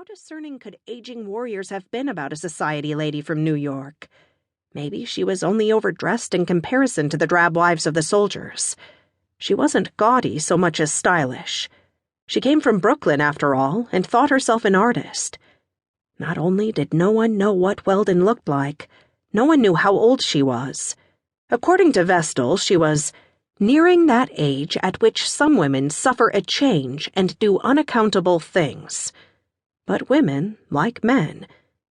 How discerning could aging warriors have been about a society lady from New York? Maybe she was only overdressed in comparison to the drab wives of the soldiers. She wasn't gaudy so much as stylish. She came from Brooklyn, after all, and thought herself an artist. Not only did no one know what Weldon looked like, no one knew how old she was. According to Vestal, she was nearing that age at which some women suffer a change and do unaccountable things. But women, like men,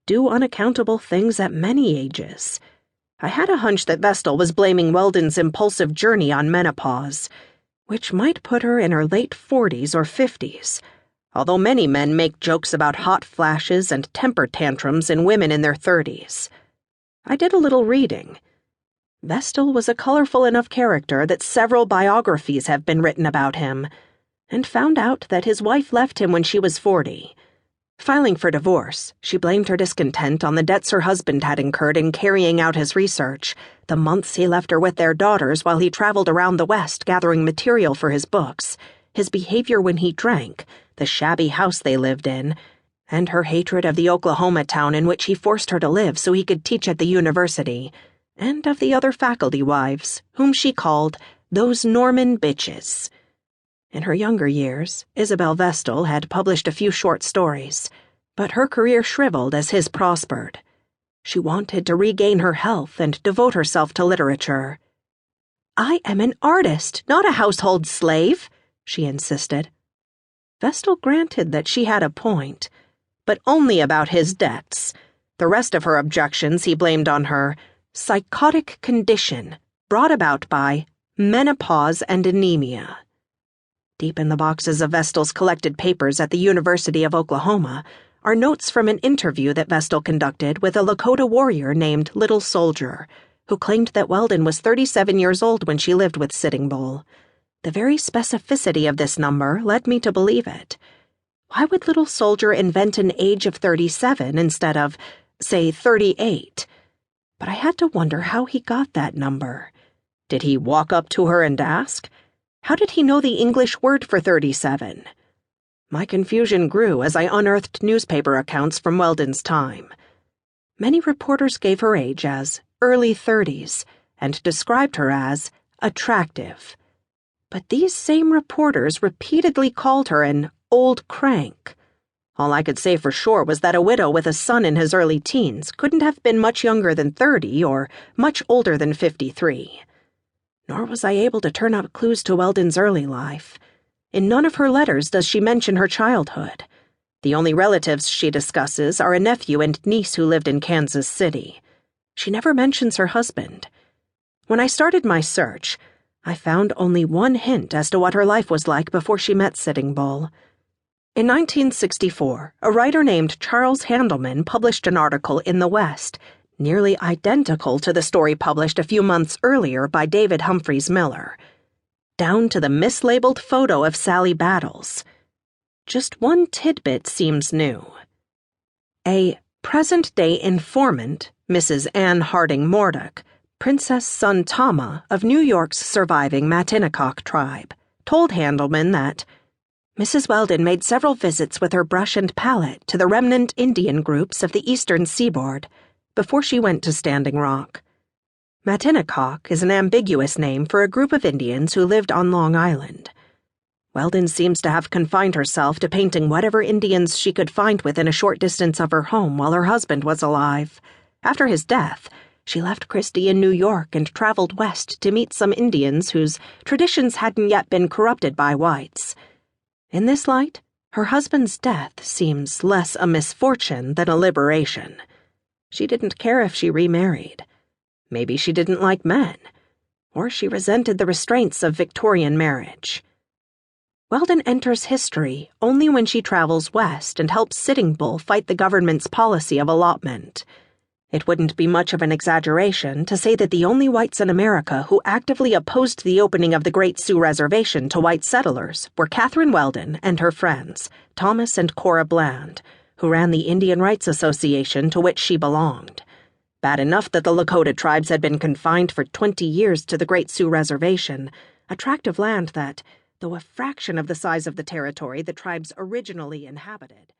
do unaccountable things at many ages. I had a hunch that Vestal was blaming Weldon's impulsive journey on menopause, which might put her in her late 40s or 50s, although many men make jokes about hot flashes and temper tantrums in women in their 30s. I did a little reading. Vestal was a colorful enough character that several biographies have been written about him, and found out that his wife left him when she was 40. Filing for divorce, she blamed her discontent on the debts her husband had incurred in carrying out his research, the months he left her with their daughters while he traveled around the West gathering material for his books, his behavior when he drank, the shabby house they lived in, and her hatred of the Oklahoma town in which he forced her to live so he could teach at the university, and of the other faculty wives, whom she called those Norman bitches. In her younger years, Isabel Vestal had published a few short stories, but her career shriveled as his prospered. She wanted to regain her health and devote herself to literature. "I am an artist, not a household slave," she insisted. Vestal granted that she had a point, but only about his debts. The rest of her objections he blamed on her psychotic condition brought about by menopause and anemia. Deep in the boxes of Vestal's collected papers at the University of Oklahoma are notes from an interview that Vestal conducted with a Lakota warrior named Little Soldier, who claimed that Weldon was 37 years old when she lived with Sitting Bull. The very specificity of this number led me to believe it. Why would Little Soldier invent an age of 37 instead of, say, 38? But I had to wonder how he got that number. Did he walk up to her and ask? How did he know the English word for 37? My confusion grew as I unearthed newspaper accounts from Weldon's time. Many reporters gave her age as early 30s and described her as attractive. But these same reporters repeatedly called her an old crank. All I could say for sure was that a widow with a son in his early teens couldn't have been much younger than 30 or much older than 53. Nor was I able to turn up clues to Weldon's early life. In none of her letters does she mention her childhood. The only relatives she discusses are a nephew and niece who lived in Kansas City. She never mentions her husband. When I started my search, I found only one hint as to what her life was like before she met Sitting Bull. In 1964, a writer named Charles Handelman published an article in the West, nearly identical to the story published a few months earlier by David Humphreys Miller, down to the mislabeled photo of Sally Battles. Just one tidbit seems new. A present-day informant, Mrs. Anne Harding Morduck, Princess Son Tama of New York's surviving Matinnecock tribe, told Handelman that Mrs. Weldon made several visits with her brush and palette to the remnant Indian groups of the eastern seaboard before she went to Standing Rock. Matinnecock is an ambiguous name for a group of Indians who lived on Long Island. Weldon seems to have confined herself to painting whatever Indians she could find within a short distance of her home while her husband was alive. After his death, she left Christie in New York and traveled west to meet some Indians whose traditions hadn't yet been corrupted by whites. In this light, her husband's death seems less a misfortune than a liberation. She didn't care if she remarried. Maybe she didn't like men, or she resented the restraints of Victorian marriage. Weldon enters history only when she travels west and helps Sitting Bull fight the government's policy of allotment. It wouldn't be much of an exaggeration to say that the only whites in America who actively opposed the opening of the Great Sioux Reservation to white settlers were Catherine Weldon and her friends, Thomas and Cora Bland, who ran the Indian Rights Association to which she belonged. Bad enough that the Lakota tribes had been confined for 20 years to the Great Sioux Reservation, a tract of land that, though a fraction of the size of the territory the tribes originally inhabited,